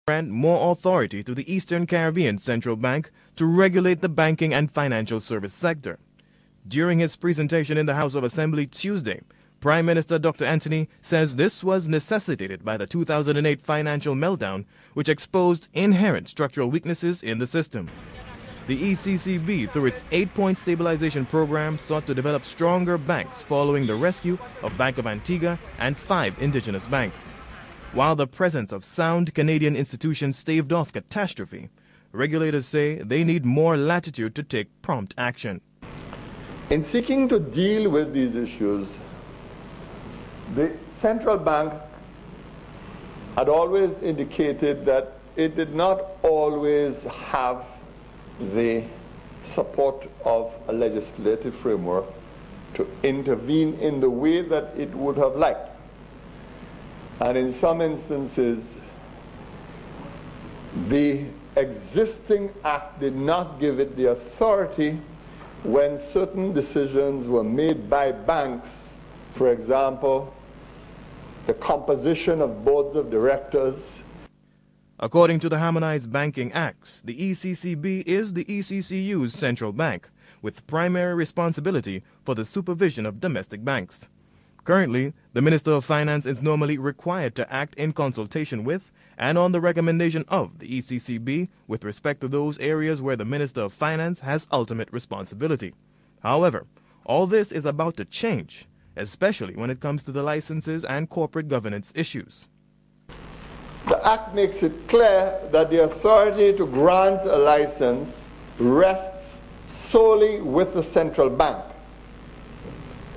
grant more authority to the Eastern Caribbean Central Bank to regulate the banking and financial service sector. During his presentation in the House of Assembly Tuesday, Prime Minister Dr. Anthony says this was necessitated by the 2008 financial meltdown, which exposed inherent structural weaknesses in the system. The ECCB, through its 8-point stabilization program, sought to develop stronger banks following the rescue of Bank of Antigua and 5 indigenous banks. While the presence of sound Canadian institutions staved off catastrophe, regulators say they need more latitude to take prompt action. In seeking to deal with these issues, the central bank had always indicated that it did not always have the support of a legislative framework to intervene in the way that it would have liked. And in some instances, the existing act did not give it the authority when certain decisions were made by banks. For example, the composition of boards of directors. According to the Harmonized Banking Acts, the ECCB is the ECCU's central bank, with primary responsibility for the supervision of domestic banks. Currently, the Minister of Finance is normally required to act in consultation with and on the recommendation of the ECCB with respect to those areas where the Minister of Finance has ultimate responsibility. However, all this is about to change, especially when it comes to the licenses and corporate governance issues. The Act makes it clear that the authority to grant a license rests solely with the central bank.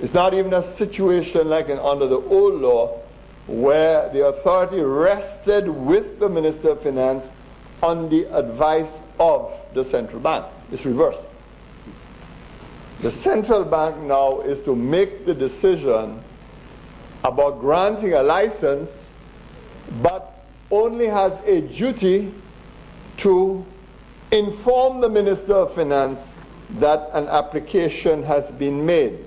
It's not even a situation like under the old law where the authority rested with the Minister of Finance on the advice of the central bank. It's reversed. The central bank now is to make the decision about granting a license, but only has a duty to inform the Minister of Finance that an application has been made.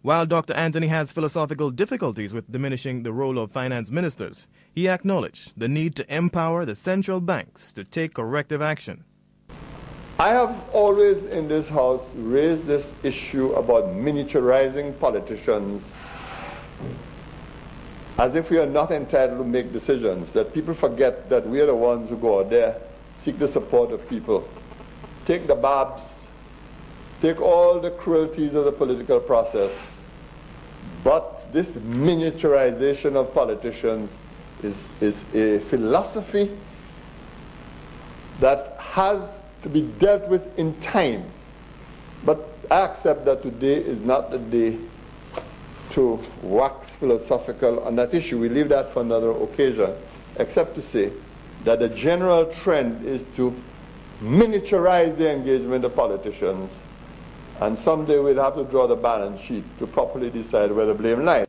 While Dr. Anthony has philosophical difficulties with diminishing the role of finance ministers, he acknowledged the need to empower the central banks to take corrective action. I have always in this House raised this issue about miniaturizing politicians as if we are not entitled to make decisions, that people forget that we are the ones who go out there, seek the support of people, take the barbs, take all the cruelties of the political process. But this miniaturization of politicians is a philosophy that has to be dealt with in time. But I accept that today is not the day to wax philosophical on that issue. We leave that for another occasion, except to say that the general trend is to miniaturize the engagement of politicians, and someday we'll have to draw the balance sheet to properly decide where the blame lies.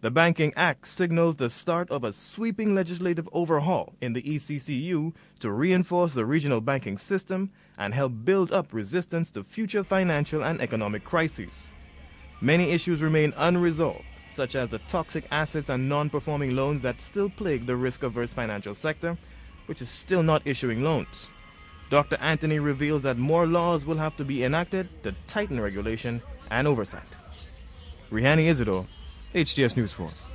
The Banking Act signals the start of a sweeping legislative overhaul in the ECCU to reinforce the regional banking system and help build up resistance to future financial and economic crises. Many issues remain unresolved, such as the toxic assets and non-performing loans that still plague the risk-averse financial sector, which is still not issuing loans. Dr. Anthony reveals that more laws will have to be enacted to tighten regulation and oversight. Rihani Isidore, HTS News Force.